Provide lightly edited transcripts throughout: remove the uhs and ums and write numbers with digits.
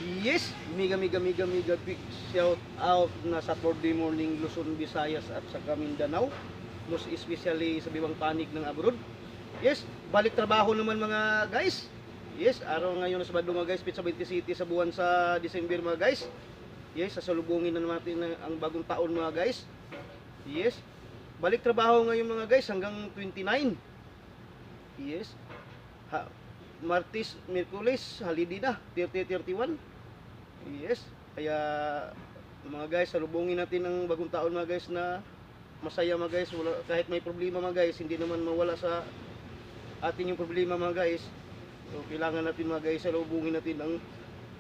Yes, mega big shout out na Saturday morning Luzon, Visayas at sa Mindanao. Most especially sa Bibang Panig ng abroad. Yes, balik trabaho naman mga guys. Yes, araw ngayon sa Badlong mga guys, Pizza 20 City sa buwan sa December mga guys. Yes, sasalubungin na natin ang bagong taon mga guys. Yes, balik trabaho ngayon mga guys hanggang 29. Yes, Martes, Miyerkules, holiday na, 30-31. Yes, kaya mga guys, salubungin natin ang bagong taon mga guys na masaya mga guys. Kahit may problema mga guys, hindi naman mawala sa atin yung problema mga guys. So kailangan natin mga guys, salubungin natin ang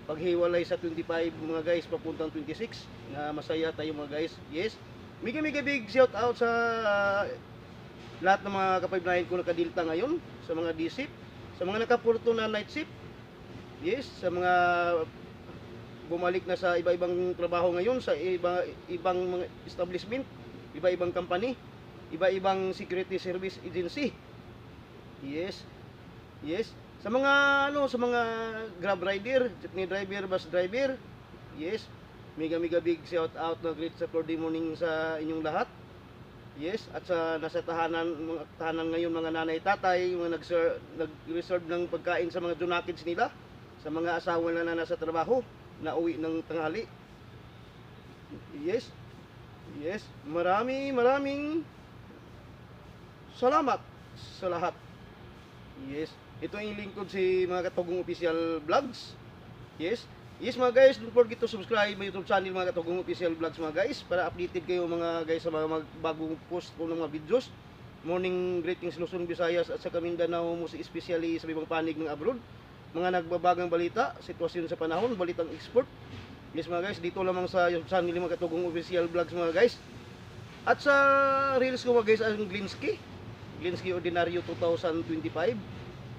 paghiwalay sa 25 mga guys papuntang 26 na masaya tayo mga guys. Yes, mega big shout out sa lahat ng mga kapaybayan ko nakadilta ngayon, sa mga D-shift, sa mga nakapurto na night shift. Yes, sa mga bumalik na sa iba-ibang trabaho ngayon sa ibang mga establishment, iba-ibang company, iba-ibang security service agency. Yes. Yes. Sa mga sa mga grab rider, jeepney driver, bus driver. Yes. Mega big shout out na great Saturday morning sa inyong lahat. Yes, at sa nasa tahanan ngayon mga nanay tatay, mga nag-reserve ng pagkain sa mga junakids nila, sa mga asawa na nasa trabaho, na uwi ng tanghali. Yes. Yes, maraming salamat sa lahat. Yes, ito ang lingkod si mga Katugong Official Vlogs. Yes. Yes mga guys, don't forget to subscribe my YouTube channel mga Katugong Official Vlogs mga guys, para updated kayo mga guys sa mga bagong post ko ng mga videos. Morning greetings Luzon, Visayas at sa Mindanao, most especially sa Bibang Panig ng abroad. Mga nagbabagang balita, sitwasyon sa panahon, balitang export. Yes mga guys, dito lamang sa YouTube channel mga Katugong Official Vlogs mga guys. At sa reels ko mga guys, ang Glinsky Ordinaryo 2025.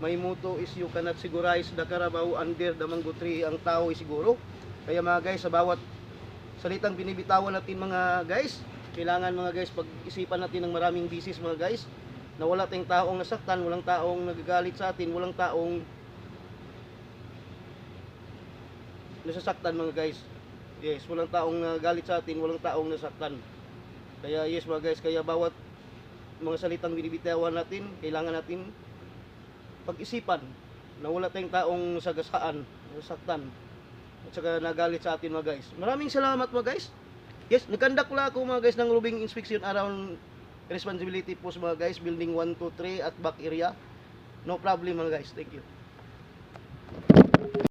My motto is you cannot sigurize the Carabao under the mango tree. Ang tao ay siguro. Kaya mga guys, sa bawat salitang binibitawan natin mga guys, kailangan mga guys pag-isipan natin ng maraming bisis mga guys, na wala tayong taong nasaktan, walang taong nagagalit sa atin, walang taong nasasaktan mga guys. Yes, walang taong nagagalit sa atin, walang taong nasaktan. Kaya yes mga guys, kaya bawat mga salitang binibitawan natin, kailangan natin pag-isipan na wala tayong taong sagasaan, nasaktan at saka nagalit sa atin mga guys. Maraming salamat mga guys. Yes, nagkandak pala ako mga guys ng robbing inspection around responsibility post mga guys, building 1, 2, 3 at back area. No problem mga guys, thank you.